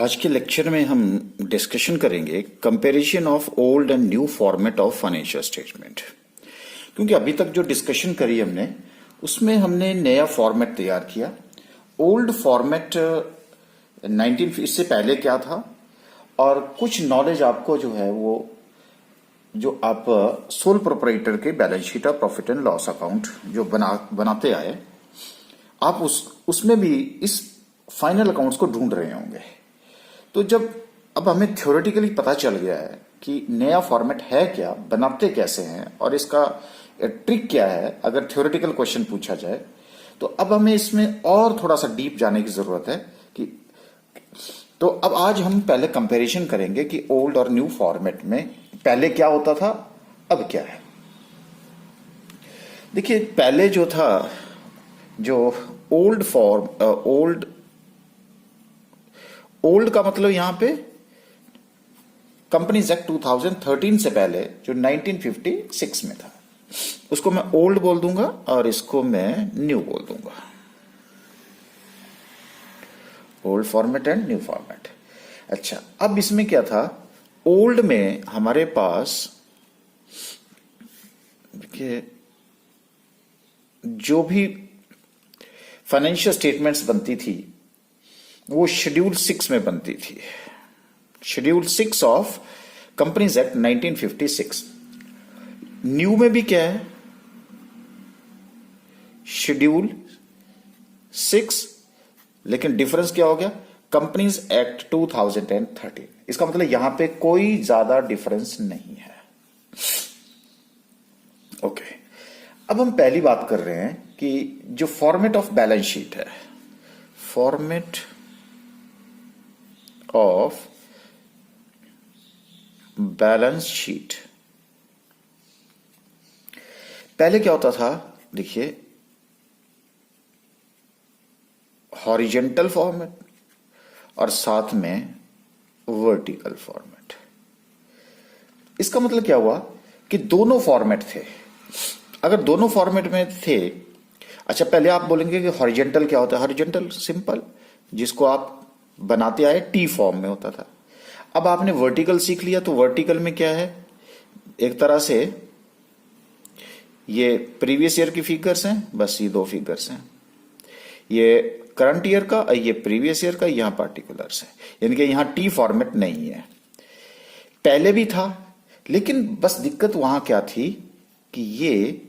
आज के लेक्चर में हम डिस्कशन करेंगे comparison of old and new format of financial statement. क्योंकि अभी तक जो डिस्कशन करी हमने उसमें हमने नया फॉर्मेट तैयार किया। ओल्ड फॉर्मेट 19 इससे पहले क्या था और कुछ नॉलेज आपको जो है वो जो आप सोल प्रोप्राइटर के बैलेंस शीट और प्रॉफिट एंड लॉस अकाउंट जो बनाते आए आप उसमें भी इस फाइनल अकाउंट्स को ढूंढ रहे होंगे। तो जब अब हमें थ्योरेटिकली पता चल गया है कि नया फॉर्मेट है क्या, बनाते कैसे हैं और इसका ट्रिक क्या है, अगर थ्योरेटिकल क्वेश्चन पूछा जाए तो अब हमें इसमें और थोड़ा सा डीप जाने की जरूरत है कि तो अब आज हम पहले कंपैरिजन करेंगे कि ओल्ड और न्यू फॉर्मेट में पहले क्या होता था, अब क्या है। देखिए पहले जो था, जो ओल्ड का मतलब यहां पे कंपनीज एक्ट 2013 से पहले जो 1956 में था उसको मैं ओल्ड बोल दूंगा और इसको मैं न्यू बोल दूंगा। Old format and new format. अच्छा, अब इसमें क्या था, ओल्ड में हमारे पास देखिए जो भी फाइनेंशियल स्टेटमेंट्स बनती थी वो शेड्यूल 6 में बनती थी। Schedule 6 of companies act 1956। New में भी क्या है, शेड्यूल 6, लेकिन डिफरेंस क्या हो गया, कंपनीज एक्ट 2013। इसका मतलब यहां पे कोई ज्यादा डिफरेंस नहीं है। ओके, अब हम पहली बात कर रहे हैं कि जो फॉर्मेट ऑफ बैलेंस शीट है, फॉर्मेट ऑफ बैलेंस शीट। पहले क्या होता था, देखिए हॉरिजेंटल फॉर्मेट और साथ में वर्टिकल फॉर्मेट। इसका मतलब क्या हुआ कि दोनों फॉर्मेट थे। अगर दोनों फॉर्मेट में थे, अच्छा पहले आप बोलेंगे कि हॉरिजेंटल क्या होता है। हॉरिजेंटल सिंपल, जिसको आप बनाते आए टी फॉर्म में होता था। अब आपने वर्टिकल सीख लिया तो वर्टिकल में क्या है, एक तरह से ये प्रीवियस ईयर की फिगर्स हैं, बस ये दो फिगर्स हैं, ये करंट ईयर का, ये प्रीवियस ईयर का, यहां पार्टिकुलर्स है, यानी कि यहां टी फॉर्मेट नहीं है। पहले भी था, लेकिन बस दिक्कत वहां क्या थी कि ये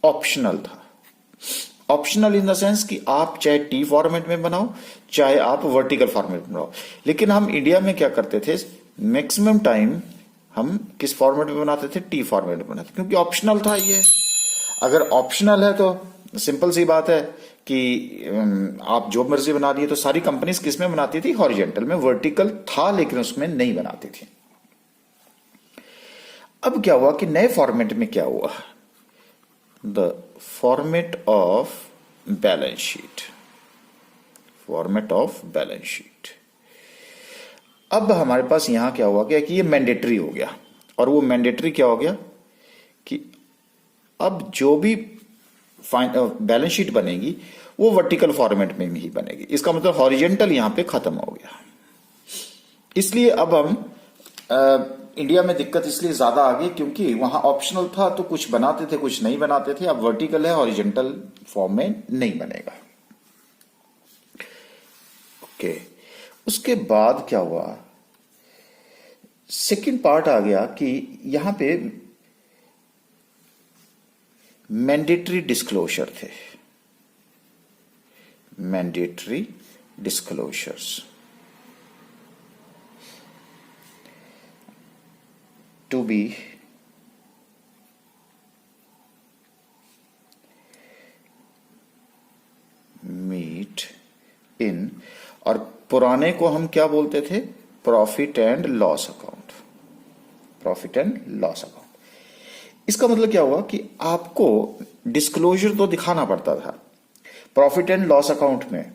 ऑप्शनल था। ऑप्शनल इन द सेंस कि आप चाहे टी फॉर्मेट में बनाओ चाहे आप वर्टिकल फॉर्मेट में बनाओ। लेकिन हम इंडिया में क्या करते थे, मैक्सिमम टाइम हम किस फॉर्मेट में बनाते थे, टी फॉर्मेट में बनाते, क्योंकि ऑप्शनल था ये। अगर ऑप्शनल है तो सिंपल सी बात है कि आप जो मर्जी बना दिए। तो सारी कंपनीज किस में बनाती थी, हॉरिजेंटल में। वर्टिकल था लेकिन उसमें नहीं बनाती थी। अब क्या हुआ कि नए फॉर्मेट में क्या हुआ, the format of balance sheet, format of balance sheet. अब हमारे पास यहां क्या हुआ कि ये मैंडेटरी हो गया। और वो मैंडेटरी क्या हो गया कि अब जो भी बैलेंस शीट बनेगी वो वर्टिकल फॉर्मेट में ही बनेगी। इसका मतलब हॉरिजेंटल यहां पे खत्म हो गया। इसलिए अब हम इंडिया में दिक्कत इसलिए ज्यादा आ गई क्योंकि वहां ऑप्शनल था तो कुछ बनाते थे कुछ नहीं बनाते थे। अब वर्टिकल है, हॉरिजेंटल फॉर्म में नहीं बनेगा। ओके, उसके बाद क्या हुआ, सेकंड पार्ट आ गया कि यहां पे मैंडेटरी डिस्क्लोजर थे, mandatory disclosures to be meet in, और पुराने को हम क्या बोलते थे, profit and loss account, profit and loss account. इसका मतलब क्या हुआ कि आपको डिस्क्लोजर तो दिखाना पड़ता था प्रॉफिट एंड लॉस अकाउंट में,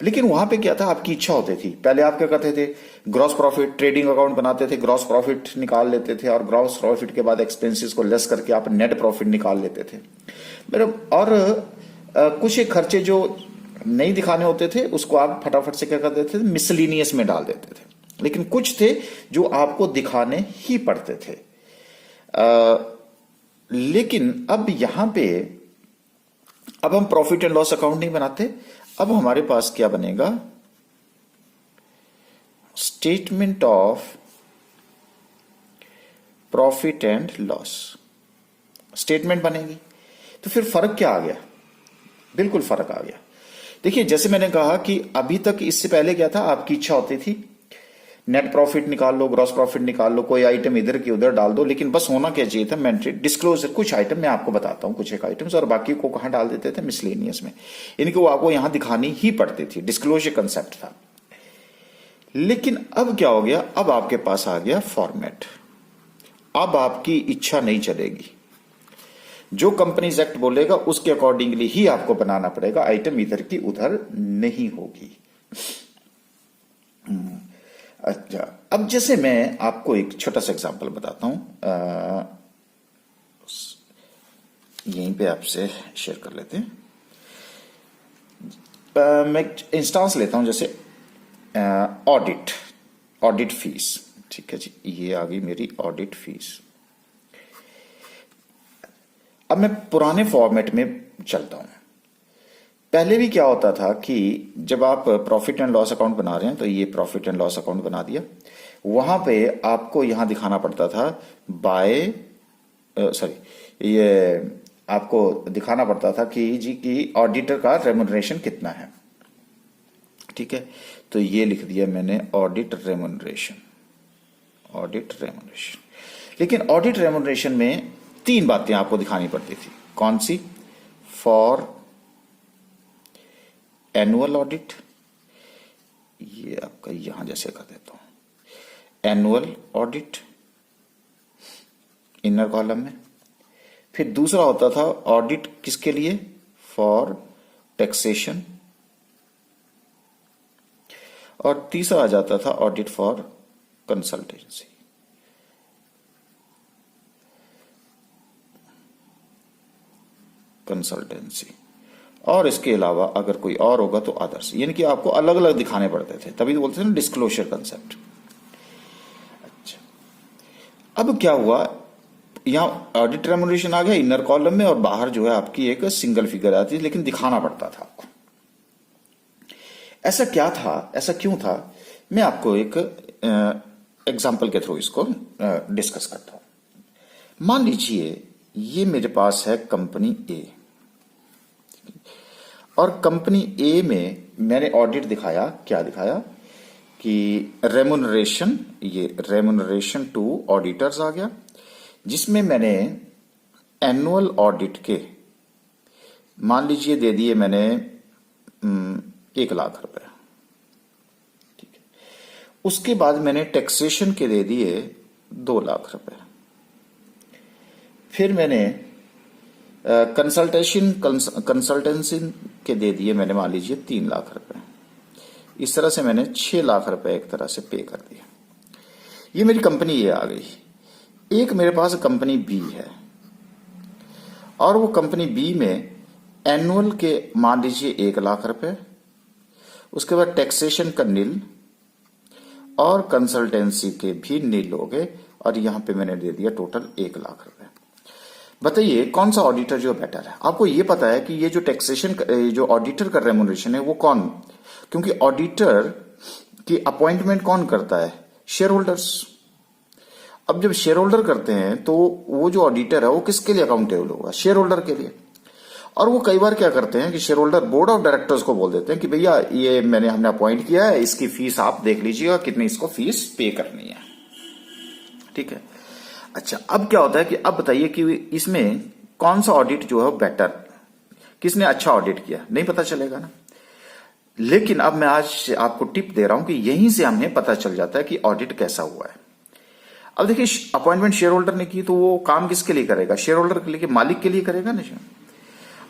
लेकिन वहां पे क्या था, आपकी इच्छा होती थी। पहले आप क्या करते थे, ग्रॉस प्रॉफिट ट्रेडिंग अकाउंट बनाते थे, ग्रॉस प्रॉफिट निकाल लेते थे और ग्रॉस प्रॉफिट के बाद एक्सपेंसेस को लेस करके आप नेट प्रॉफिट निकाल लेते थे। और कुछ एक खर्चे जो नहीं दिखाने होते थे उसको आप फटाफट से क्या कर देते थे, मिसलिनियस में डाल देते थे। लेकिन कुछ थे जो आपको दिखाने ही पड़ते थे। लेकिन अब यहां पे अब हम प्रॉफिट एंड लॉस अकाउंट नहीं बनाते, अब हमारे पास क्या बनेगा, statement of profit and loss statement बनेगी। तो फिर फर्क क्या आ गया, बिल्कुल फर्क आ गया। देखिए जैसे मैंने कहा कि अभी तक इससे पहले क्या था, आपकी इच्छा होती थी नेट प्रॉफिट निकाल लो, ग्रॉस प्रॉफिट निकाल लो, कोई आइटम इधर की उधर डाल दो, लेकिन बस होना क्या चाहिए था, मेंटरी डिस्क्लोजर। कुछ आइटम मैं आपको बताता हूं, कुछ एक आइटम्स, और बाकी को कहां डाल देते थे, मिसलेनियस में। इनको आपको यहां दिखानी ही पड़ती थी, डिस्क्लोजर कंसेप्ट था। लेकिन अब क्या हो गया, अब आपके पास आ गया फॉर्मेट। अब आपकी इच्छा नहीं चलेगी, जो कंपनीज एक्ट बोलेगा उसके अकॉर्डिंगली ही आपको बनाना पड़ेगा, आइटम इधर की उधर नहीं होगी। अच्छा, अब जैसे मैं आपको एक छोटा सा एग्जांपल बताता हूं, यहीं पे आपसे शेयर कर लेते हैं। मैं इंस्टांस लेता हूं, जैसे ऑडिट फीस। ठीक है जी, ये आ गई मेरी ऑडिट फीस। अब मैं पुराने फॉर्मेट में चलता हूं। पहले भी क्या होता था कि जब आप प्रॉफिट एंड लॉस अकाउंट बना रहे हैं, तो ये प्रॉफिट एंड लॉस अकाउंट बना दिया, वहां पे आपको यहां दिखाना पड़ता था ये आपको दिखाना पड़ता था कि जी की ऑडिटर का रेमुनरेशन कितना है। ठीक है, तो ये लिख दिया मैंने ऑडिट रेमुनरेशन। लेकिन ऑडिट रेमुनरेशन में 3 बातें आपको दिखानी पड़ती थी। कौन सी? फॉर एनुअल ऑडिट, ये आपका यहां जैसे कर देता हूं, एनुअल ऑडिट इनर कॉलम में। फिर दूसरा होता था ऑडिट किसके लिए? For taxation. और तीसरा आ जाता था ऑडिट फॉर कंसल्टेंसी। और इसके अलावा अगर कोई और होगा तो अदर्स, यानी कि आपको अलग अलग दिखाने पड़ते थे, तभी तो बोलते थे ना डिस्क्लोजर कंसेप्ट। अच्छा, अब क्या हुआ, यहां ऑडिट रेमुनरेशन आ गया इनर कॉलम में, और बाहर जो है आपकी एक सिंगल फिगर आती है, लेकिन दिखाना पड़ता था आपको। ऐसा क्या था, ऐसा क्यों था, मैं आपको एक एग्जाम्पल के थ्रू इसको डिस्कस करता हूं। मान लीजिए ये मेरे पास है कंपनी ए, और कंपनी ए में मैंने ऑडिट दिखाया, क्या दिखाया कि रेमुनरेशन, ये रेमुनरेशन टू ऑडिटर्स आ गया, जिसमें मैंने एनुअल ऑडिट के मान लीजिए दे दिए मैंने 1 लाख रुपए। ठीक है, उसके बाद मैंने टैक्सेशन के दे दिए 2 लाख रुपए। फिर मैंने कंसल्टेंसी के दे दिए मैंने मान लीजिए 3 लाख रुपए। इस तरह से मैंने 6 लाख रुपए एक तरह से पे कर दिया। ये मेरी कंपनी ये आ गई। एक मेरे पास कंपनी बी है, और वो कंपनी बी में एनुअल के मान लीजिए 1 लाख रुपए, उसके बाद टैक्सेशन का नील और कंसल्टेंसी के भी नील हो गए, और यहां पे मैंने दे दिया टोटल 1 लाख रुपए। बताइए कौन सा ऑडिटर जो बेटर है? आपको ये पता है कि ये जो टैक्सेशन जो ऑडिटर का रेमुनरेशन है वो कौन, क्योंकि ऑडिटर की अपॉइंटमेंट कौन करता है? Share holders. अब जब शेयर होल्डर करते हैं तो वो जो ऑडिटर है वो किसके लिए अकाउंटेबल होगा? शेयर होल्डर के लिए। और वो कई बार क्या करते हैं कि share holder board of directors को बोल देते हैं कि भैया ये हमने अपॉइंट किया है, इसकी फीस आप देख लीजिएगा कितनी इसको फीस पे करनी है। ठीक है, अच्छा, अब क्या होता है कि अब बताइए कि इसमें कौन सा ऑडिट जो है बेटर, किसने अच्छा ऑडिट किया, नहीं पता चलेगा ना। लेकिन अब मैं आज आपको टिप दे रहा हूं कि यहीं से हमें पता चल जाता है कि ऑडिट कैसा हुआ है। अब देखिए, अपॉइंटमेंट शेयर होल्डर ने की तो वो काम किसके लिए करेगा? शेयर होल्डर के लिए, मालिक के लिए करेगा ना।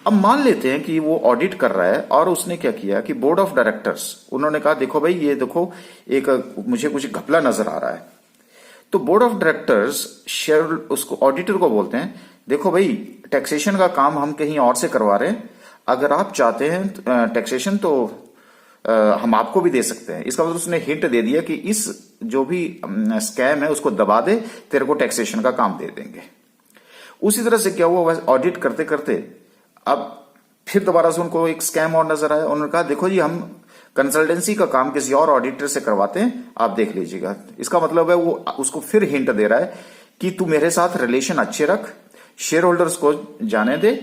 अब मान लेते हैं कि वो ऑडिट कर रहा है, और उसने क्या किया कि बोर्ड ऑफ डायरेक्टर्स उन्होंने कहा देखो भाई ये देखो एक मुझे कुछ घपला नजर आ रहा है। तो बोर्ड ऑफ डायरेक्टर्स शेयर उसको ऑडिटर को बोलते हैं देखो भाई टैक्सेशन का काम हम कहीं और से करवा रहे हैं, अगर आप चाहते हैं टैक्सेशन तो हम आपको भी दे सकते हैं। इसका मतलब उसने हिंट दे दिया कि इस जो भी स्कैम है उसको दबा दे, तेरे को टैक्सेशन का काम दे देंगे। उसी तरह से क्या हुआ, ऑडिट करते करते अब फिर दोबारा से उनको एक स्कैम और नजर आया। उन्होंने कहा देखो जी, हम कंसल्टेंसी का काम किसी और ऑडिटर से करवाते हैं, आप देख लीजिएगा। इसका मतलब है वो उसको फिर हिंट दे रहा है कि तू मेरे साथ रिलेशन अच्छे रख, शेयर होल्डर्स को जाने दे,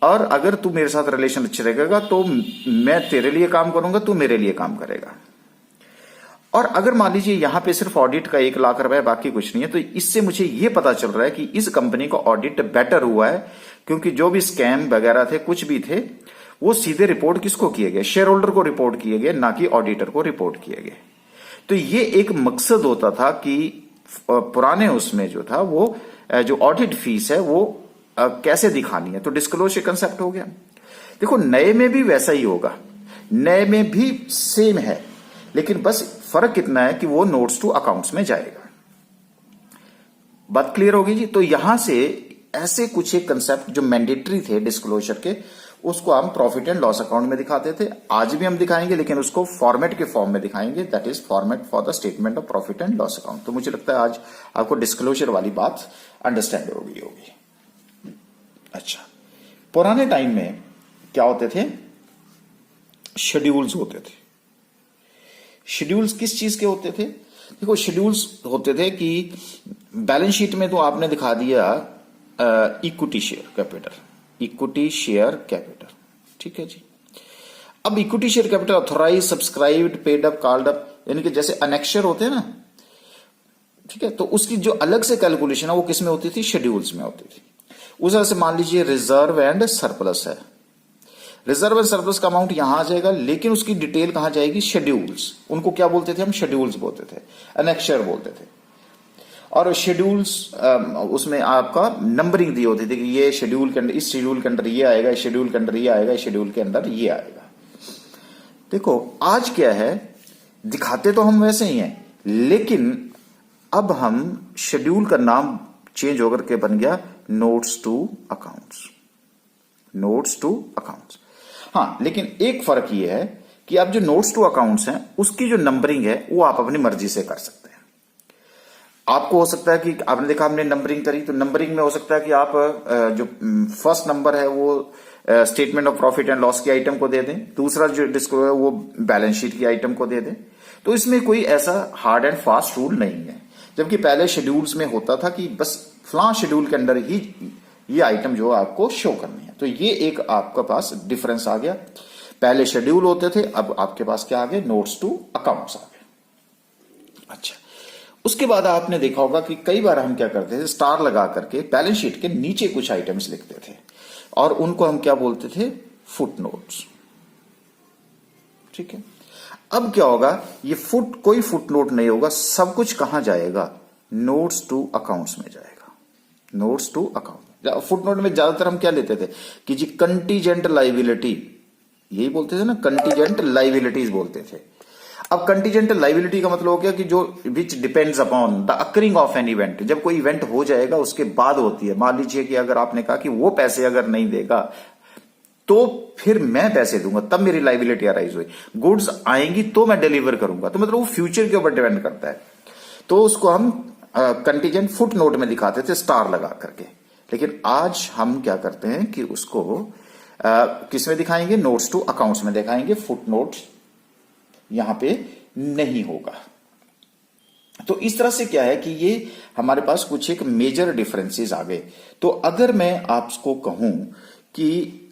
और अगर तू मेरे साथ रिलेशन अच्छे रखेगा तो मैं तेरे लिए काम करूंगा, तू मेरे लिए काम करेगा। और अगर मान लीजिए यहां पे सिर्फ ऑडिट का 1 लाख रुपए, बाकी कुछ नहीं है, तो इससे मुझे यह पता चल रहा है कि इस कंपनी का ऑडिट बेटर हुआ है, क्योंकि जो भी स्कैम वगैरह थे, कुछ भी थे, वो सीधे रिपोर्ट किसको किए गए, शेयर होल्डर को रिपोर्ट किए गए, ना कि ऑडिटर को रिपोर्ट किए गए। तो ये एक मकसद होता था कि पुराने उसमें जो था वो जो ऑडिट फीस है वो कैसे दिखानी है, तो डिस्क्लोजर कंसेप्ट हो गया। देखो नए में भी वैसा ही होगा, नए में भी सेम है, लेकिन बस फर्क कितना है कि वो नोट्स टू अकाउंट्स में जाएगा। बात क्लियर होगी जी। तो यहां से ऐसे कुछ एक कंसेप्ट जो मैंडेटरी थे डिस्क्लोजर के, उसको हम प्रॉफिट एंड लॉस अकाउंट में दिखाते थे, आज भी हम दिखाएंगे, लेकिन उसको फॉर्मेट के फॉर्म में दिखाएंगे, that is format for the statement of profit and loss account. तो मुझे लगता है आज आपको डिस्क्लोजर वाली बात अंडरस्टैंड हो गई होगी। अच्छा, पुराने टाइम में क्या होते थे, शेड्यूल्स होते थे। शेड्यूल्स किस चीज के होते थे, देखो शेड्यूल्स होते थे कि बैलेंस शीट में तो आपने दिखा दिया equity share capital, equity share capital, ठीक है जी। अब equity share capital authorise, subscribed, paid up, called up, यानी कि जैसे अनेक्शर होते हैं ना, ठीक है, तो उसकी जो अलग से कैलकुलेशन है वो किस में होती थी, शेड्यूल्स में होती थी। उस तरह से मान लीजिए रिजर्व एंड सरप्लस है, रिजर्व एंड सरप्लस का अमाउंट यहां आ जाएगा, लेकिन उसकी डिटेल कहां जाएगी, शेड्यूल्स। उनको क्या बोलते थे हम, शेड्यूल्स बोलते थे, अनेक्शर बोलते थे। और शेड्यूल्स उसमें आपका नंबरिंग दी होती थी कि ये शेड्यूल के अंदर, इस शेड्यूल के अंदर ये आएगा, इस शेड्यूल के अंदर ये आएगा, इस शेड्यूल के अंदर ये आएगा। देखो आज क्या है, दिखाते तो हम वैसे ही हैं, लेकिन अब हम शेड्यूल का नाम चेंज होकर के बन गया notes to accounts, notes to accounts. हाँ, लेकिन एक फर्क ये है कि अब जो नोट्स टू अकाउंट्स हैं उसकी जो नंबरिंग है वो आप अपनी मर्जी से कर सकते हैं। आपको हो सकता है कि आपने देखा हमने नंबरिंग करी, तो नंबरिंग में हो सकता है कि आप जो फर्स्ट नंबर है वो statement of profit and loss की आइटम को दे दें, दूसरा जो डिस्को है वो बैलेंस शीट की आइटम को दे दें। तो इसमें कोई ऐसा हार्ड एंड फास्ट रूल नहीं है, जबकि पहले शेड्यूल्स में होता था कि बस फलां शेड्यूल के अंदर ही ये आइटम जो आपको शो करनी है। तो ये एक आपके पास डिफरेंस आ गया, पहले शेड्यूल होते थे, अब आपके पास क्या आ गए, नोट्स टू अकाउंट्स आ गए। अच्छा, उसके बाद आपने देखा होगा कि कई बार हम क्या करते थे, स्टार लगा करके बैलेंस शीट के नीचे कुछ आइटम्स लिखते थे, और उनको हम क्या बोलते थे, फुट नोट्स, ठीक है। अब क्या होगा, ये कोई फुट नोट नहीं होगा, सब कुछ कहां जाएगा, नोट्स टू अकाउंट्स में जाएगा, notes to account. Foot note में ज्यादातर हम क्या लेते थे कि जी कंटीजेंट लाइबिलिटी, यही बोलते थे ना, कंटीजेंट लाइबिलिटीज बोलते थे। अब कंटीजेंट लाइबिलिटी का मतलब हो गया कि जो which depends upon the occurring of an event, जब कोई इवेंट हो जाएगा उसके बाद होती है। मान लीजिए कि अगर आपने कहा कि वो पैसे अगर नहीं देगा तो फिर मैं पैसे दूंगा, तब मेरी लाइबिलिटी अराइज हुई, गुड्स आएंगी तो मैं डिलीवर करूंगा, तो मतलब वो फ्यूचर के ऊपर डिपेंड करता है। तो उसको हम कंटीजेंट फुट नोट में दिखाते थे स्टार लगा करके, लेकिन आज हम क्या करते हैं कि उसको किस में दिखाएंगे, नोट्स टू अकाउंट्स में दिखाएंगे, फुट नोट यहां पे नहीं होगा। तो इस तरह से क्या है कि ये हमारे पास कुछ एक मेजर डिफरेंसेस आ गए। तो अगर मैं आपको कहूं कि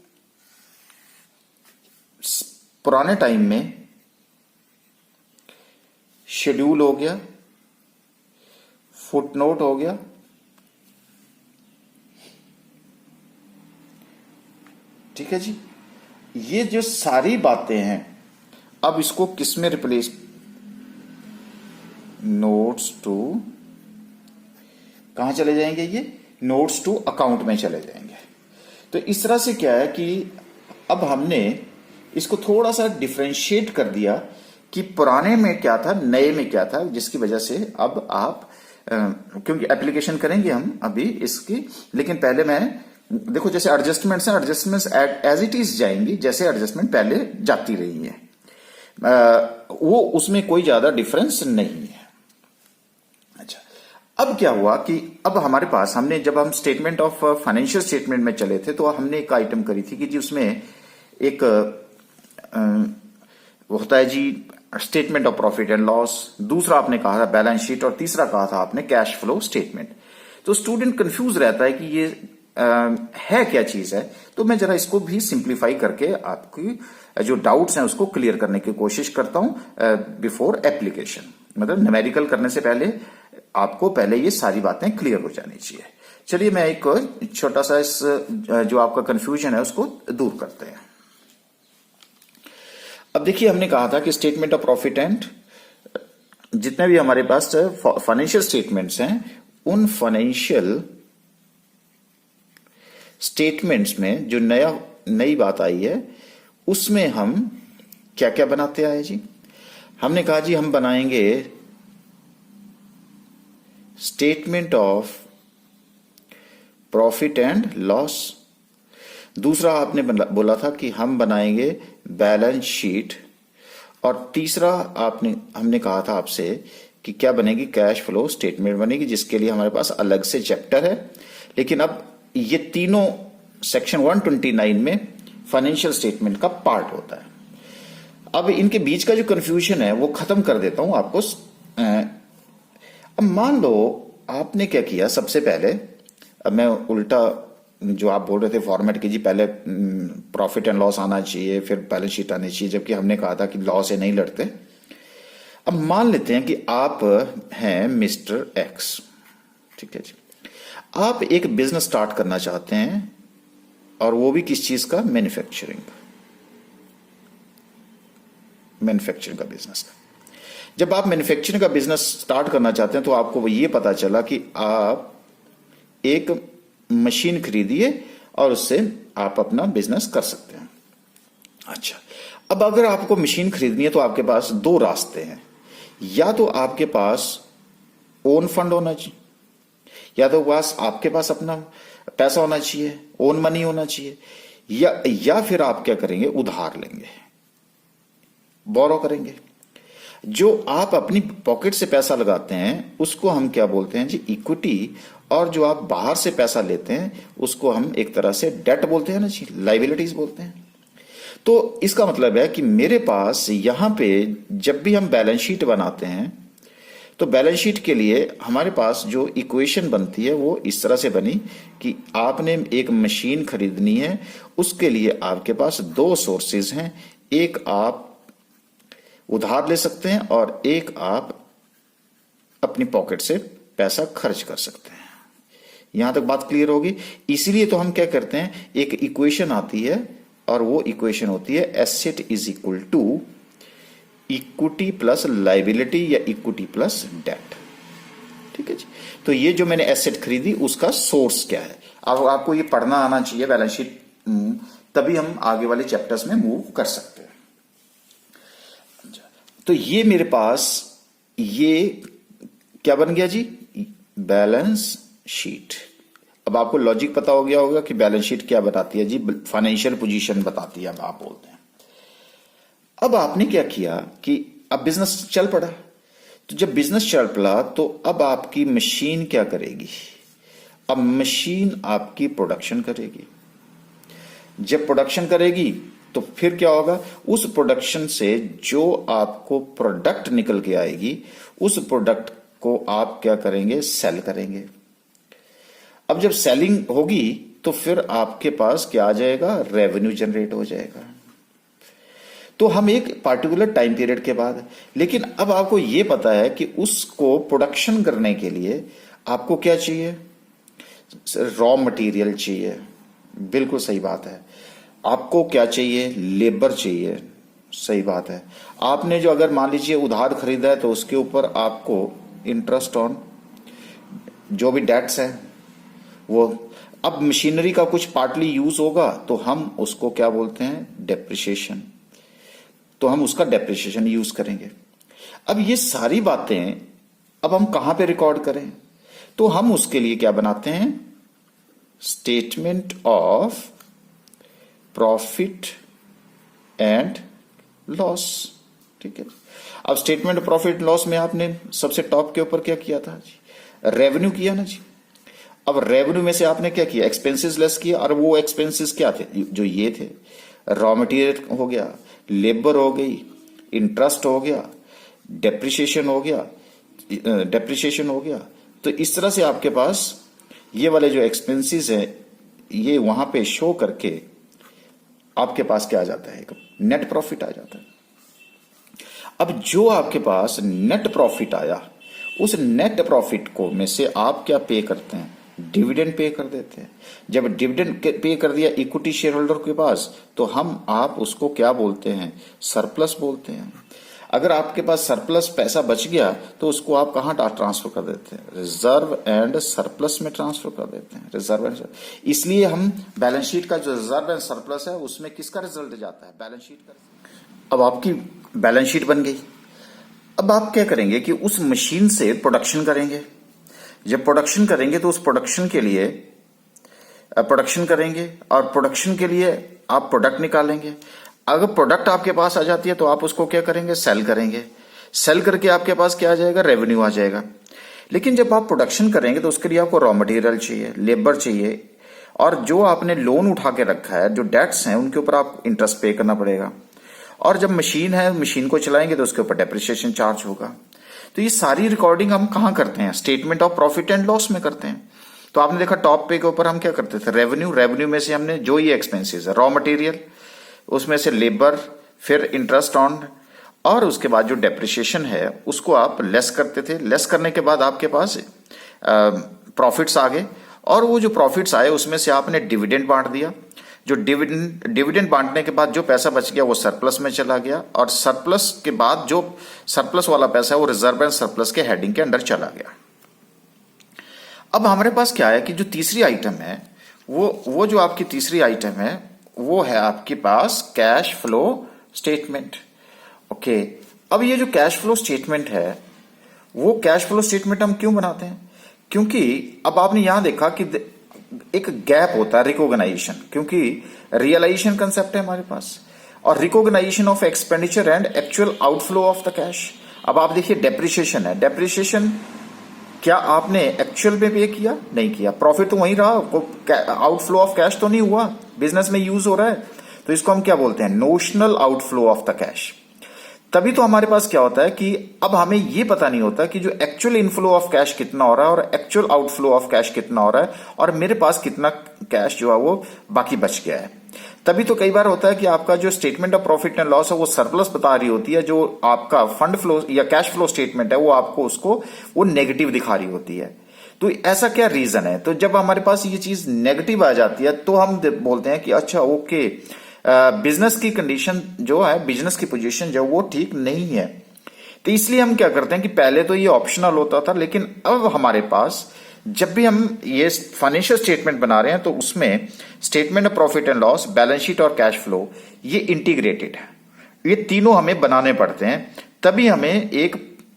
पुराने टाइम में शेड्यूल हो गया, फुटनोट हो गया, ठीक है जी, ये जो सारी बातें हैं अब इसको किस में रिप्लेस, नोट्स टू, कहां चले जाएंगे, ये नोट्स टू अकाउंट में चले जाएंगे। तो इस तरह से क्या है कि अब हमने इसको थोड़ा सा डिफरेंशिएट कर दिया कि पुराने में क्या था, नए में क्या था, जिसकी वजह से अब आप क्योंकि एप्लीकेशन करेंगे हम अभी इसकी, लेकिन पहले मैं देखो जैसे एडजस्टमेंट्स हैं, एडजस्टमेंट्स एज इट इज जाएंगी जैसे एडजस्टमेंट पहले जाती रही है, वो उसमें कोई ज्यादा डिफरेंस नहीं है। अच्छा, अब क्या हुआ कि अब हमारे पास हमने जब हम स्टेटमेंट ऑफ फाइनेंशियल स्टेटमेंट में चले थे तो हमने एक आइटम करी थी कि जी उसमें एक वो होता है जी statement of profit and loss, दूसरा आपने कहा था बैलेंस शीट, और तीसरा कहा था आपने कैश फ्लो स्टेटमेंट। तो स्टूडेंट कंफ्यूज रहता है कि ये है क्या चीज है, तो मैं जरा इसको भी सिंप्लीफाई करके आपकी जो डाउट्स हैं उसको क्लियर करने की कोशिश करता हूं बिफोर एप्लीकेशन। मतलब न्यूमेरिकल करने से पहले आपको पहले ये सारी बातें क्लियर हो जानी चाहिए। चलिए मैं एक छोटा सा इस जो आपका कंफ्यूजन है उसको दूर करते हैं। अब देखिए हमने कहा था कि स्टेटमेंट ऑफ प्रॉफिट एंड जितने भी हमारे पास फाइनेंशियल स्टेटमेंट्स हैं, उन फाइनेंशियल स्टेटमेंट्स में जो नई बात आई है उसमें हम क्या क्या बनाते आए जी। हमने कहा जी हम बनाएंगे statement of profit and loss, दूसरा आपने बोला था कि हम बनाएंगे बैलेंस शीट, और तीसरा हमने कहा था आपसे कि क्या बनेगी, कैश फ्लो स्टेटमेंट बनेगी, जिसके लिए हमारे पास अलग से चैप्टर है। लेकिन अब ये तीनों सेक्शन 129 में फाइनेंशियल स्टेटमेंट का पार्ट होता है। अब इनके बीच का जो कंफ्यूजन है वो खत्म कर देता हूं आपको। अब मान लो आपने क्या किया, सबसे पहले अब मैं उल्टा जो आप बोल रहे थे फॉर्मेट की जी, पहले प्रॉफिट एंड लॉस आना चाहिए फिर बैलेंस शीट आनी चाहिए, जबकि हमने कहा था कि लॉ से नहीं लड़ते। अब मान लेते हैं कि आप हैं मिस्टर एक्स, ठीक है जी, आप एक बिजनेस स्टार्ट करना चाहते हैं, और वो भी किस चीज का, मैन्युफैक्चरिंग का बिजनेस का। जब आप मैन्युफैक्चरिंग का बिजनेस स्टार्ट करना चाहते हैं तो आपको ये पता चला कि आप एक मशीन खरीदिए और उससे आप अपना बिजनेस कर सकते हैं। अच्छा, अब अगर आपको मशीन खरीदनी है तो आपके पास दो रास्ते हैं, या तो आपके पास ओन फंड होना चाहिए, या तो आपके पास अपना पैसा होना चाहिए, ओन मनी होना चाहिए, या फिर आप क्या करेंगे, उधार लेंगे, बोरो करेंगे। जो आप अपनी पॉकेट से पैसा लगाते हैं उसको हम क्या बोलते हैं जी, इक्विटी, और जो आप बाहर से पैसा लेते हैं उसको हम एक तरह से डेट बोलते हैं ना जी, लाइबिलिटीज बोलते हैं। तो इसका मतलब है कि मेरे पास यहां पे जब भी हम बैलेंस शीट बनाते हैं तो बैलेंस शीट के लिए हमारे पास जो इक्वेशन बनती है वो इस तरह से बनी कि आपने एक मशीन खरीदनी है, उसके लिए आपके पास दो सोर्सेज हैं, एक आप उधार ले सकते हैं और एक आप अपनी पॉकेट से पैसा खर्च कर सकते हैं। यहां तक बात क्लियर होगी। इसीलिए तो हम क्या करते हैं, एक इक्वेशन आती है और वो इक्वेशन होती है asset is equal to equity plus liability या इक्विटी प्लस डेट, ठीक है जी। तो ये जो मैंने एसेट खरीदी उसका सोर्स क्या है, अब आपको ये पढ़ना आना चाहिए बैलेंस शीट, तभी हम आगे वाले चैप्टर्स में मूव कर सकते हैं। तो ये मेरे पास ये क्या बन गया जी, बैलेंस शीट। अब आपको लॉजिक पता हो गया होगा कि बैलेंस शीट क्या बताती है जी, फाइनेंशियल पोजीशन बताती है, अब आप बोलते हैं। अब आपने क्या किया कि अब बिजनेस चल पड़ा, तो जब बिजनेस चल पड़ा तो अब आपकी मशीन क्या करेगी, अब मशीन आपकी प्रोडक्शन करेगी। जब प्रोडक्शन करेगी तो फिर क्या होगा, उस प्रोडक्शन से जो आपको प्रोडक्ट निकल के आएगी उस प्रोडक्ट को आप क्या करेंगे, सेल करेंगे। अब जब सेलिंग होगी तो फिर आपके पास क्या आ जाएगा, रेवेन्यू जनरेट हो जाएगा। तो हम एक पार्टिकुलर टाइम पीरियड के बाद, लेकिन अब आपको यह पता है कि उसको प्रोडक्शन करने के लिए आपको क्या चाहिए, रॉ मटेरियल चाहिए, बिल्कुल सही बात है। आपको क्या चाहिए, लेबर चाहिए, सही बात है। आपने जो अगर मान लीजिए उधार खरीदा है तो उसके ऊपर आपको इंटरेस्ट ऑन जो भी डेट्स है वो, अब मशीनरी का कुछ पार्टली यूज होगा तो हम उसको क्या बोलते हैं, डेप्रिसिएशन, तो हम उसका डेप्रिसिएशन यूज करेंगे। अब ये सारी बातें अब हम कहां पे रिकॉर्ड करें, तो हम उसके लिए क्या बनाते हैं, statement of profit and loss. ठीक है, अब स्टेटमेंट ऑफ प्रॉफिट लॉस में आपने सबसे टॉप के ऊपर क्या किया था जी, रेवेन्यू किया ना जी। अब रेवेन्यू में से आपने क्या किया, एक्सपेंसेस लेस किया, और वो एक्सपेंसेस क्या थे, जो ये थे, रॉ मटेरियल हो गया, लेबर हो गई, इंटरेस्ट हो गया, डेप्रिसिएशन हो गया। तो इस तरह से आपके पास ये वाले जो एक्सपेंसेस हैं ये वहां पे शो करके आपके पास क्या आ जाता है, नेट प्रॉफिट आ जाता है। अब जो आपके पास नेट प्रॉफिट आया, उस नेट प्रॉफिट को में से आप क्या पे करते हैं, डिविडेंड पे कर देते हैं। जब डिविडेंड पे कर दिया इक्विटी शेयर होल्डर के पास, तो आप उसको क्या बोलते हैं, सरप्लस बोलते हैं। अगर आपके पास सरप्लस पैसा बच गया तो उसको आप कहां ट्रांसफर कर देते हैं, रिजर्व एंड सरप्लस में ट्रांसफर कर देते हैं, रिजर्व एंड। इसलिए हम बैलेंस शीट का जो रिजर्व एंड सरप्लस है उसमें किसका रिजल्ट जाता है, बैलेंस शीट का। अब आपकी बैलेंस शीट बन गई। अब आप क्या करेंगे कि उस मशीन से प्रोडक्शन करेंगे। जब प्रोडक्शन करेंगे तो उस प्रोडक्शन के लिए प्रोडक्शन करेंगे, और प्रोडक्शन के लिए आप प्रोडक्ट निकालेंगे। अगर प्रोडक्ट आपके पास आ जाती है तो आप उसको क्या करेंगे, सेल करेंगे। सेल करके आपके पास क्या आ जाएगा, रेवेन्यू आ जाएगा। लेकिन जब आप प्रोडक्शन करेंगे तो उसके लिए आपको रॉ मटेरियल चाहिए, लेबर चाहिए, और जो आपने लोन उठा के रखा है, जो डेट्स हैं, उनके ऊपर आपको इंटरेस्ट पे करना पड़ेगा। और जब मशीन है, मशीन को चलाएंगे तो उसके ऊपर डेप्रिसिएशन चार्ज होगा। तो ये सारी रिकॉर्डिंग हम कहां करते हैं, statement of profit and loss में करते हैं। तो आपने देखा टॉप पे के ऊपर हम क्या करते थे, रेवेन्यू में से हमने जो ये एक्सपेंसेस है, रॉ मटेरियल, उसमें से लेबर, फिर इंटरेस्ट ऑन, और उसके बाद जो डेप्रिसिएशन है उसको आप लेस करते थे। लेस करने के बाद आपके पास प्रॉफिट्स आ गए, और वो जो प्रॉफिट्स आए उसमें से आपने डिविडेंड बांट दिया। जो डिविडेंड बांटने के बाद जो पैसा बच गया वो सरप्लस में चला गया, और सरप्लस के बाद जो सरप्लस वाला पैसा है वो रिजर्व एंड सरप्लस के हेडिंग के अंदर चला गया। अब हमारे पास क्या है कि जो तीसरी आइटम है, वो जो आपकी तीसरी आइटम है वो है आपके पास कैश फ्लो स्टेटमेंट। ओके, अब ये जो कैश फ्लो स्टेटमेंट है, वो कैश फ्लो स्टेटमेंट हम क्यों बनाते हैं, क्योंकि अब आपने यहां देखा कि एक गैप होता है रिकॉग्नाइजेशन, क्योंकि रियलाइजेशन कंसेप्ट है हमारे पास, और recognisation of expenditure and actual outflow of the cash. अब आप देखिए डेप्रिसिएशन है, डेप्रिसिएशन क्या आपने एक्चुअल में पे किया, नहीं किया, प्रॉफिट तो वही रहा, आउटफ्लो ऑफ कैश तो नहीं हुआ, बिजनेस में यूज हो रहा है, तो इसको हम क्या बोलते हैं, notional outflow of the cash. तभी तो हमारे पास क्या होता है कि अब हमें ये पता नहीं होता कि जो एक्चुअल इनफ्लो ऑफ कैश कितना हो रहा है और एक्चुअल आउटफ्लो ऑफ कैश कितना हो रहा है, और मेरे पास कितना कैश जो है वो बाकी बच गया है। तभी तो कई बार होता है कि आपका जो statement of profit and loss है वो सरप्लस बता रही होती है, जो आपका फंड फ्लो या कैश फ्लो स्टेटमेंट है वो आपको उसको वो नेगेटिव दिखा रही होती है। तो ऐसा क्या रीजन है, तो जब हमारे पास ये चीज नेगेटिव आ जाती है तो हम बोलते हैं कि अच्छा ओके, बिजनेस की कंडीशन जो है, बिजनेस की पोजीशन जो वो ठीक नहीं है। तो इसलिए हम क्या करते हैं कि पहले तो ये ऑप्शनल होता था, लेकिन अब हमारे पास जब भी हम ये फाइनेंशियल स्टेटमेंट बना रहे हैं तो उसमें statement of profit and loss, balance sheet और कैश फ्लो ये इंटीग्रेटेड है। ये तीनों हमें बनाने पड़ते हैं, तभी हमें एक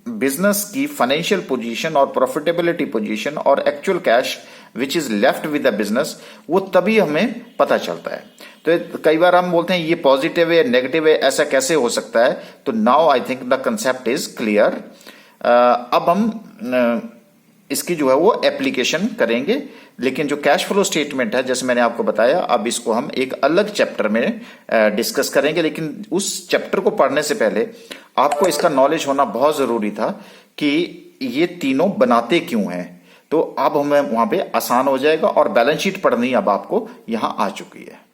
बिजनेस की फाइनेंशियल पोजीशन और प्रॉफिटेबिलिटी पोजीशन और actual cash which is left with the business, वो तभी हमें पता चलता है। तो कई बार हम बोलते हैं ये पॉजिटिव है, नेगेटिव है, ऐसा कैसे हो सकता है। तो now I think the concept is clear. अब हम इसकी जो है वो एप्लीकेशन करेंगे, लेकिन जो कैश फ्लो स्टेटमेंट है जैसे मैंने आपको बताया, अब इसको हम एक अलग चैप्टर में डिस्कस करेंगे। लेकिन उस चैप्टर को पढ़ने से पहले आपको इसका नॉलेज होना बहुत जरूरी था कि ये तीनों बनाते क्यों हैं। तो अब हमें वहां पे आसान हो जाएगा, और बैलेंस शीट पढ़नी अब आपको यहां आ चुकी है।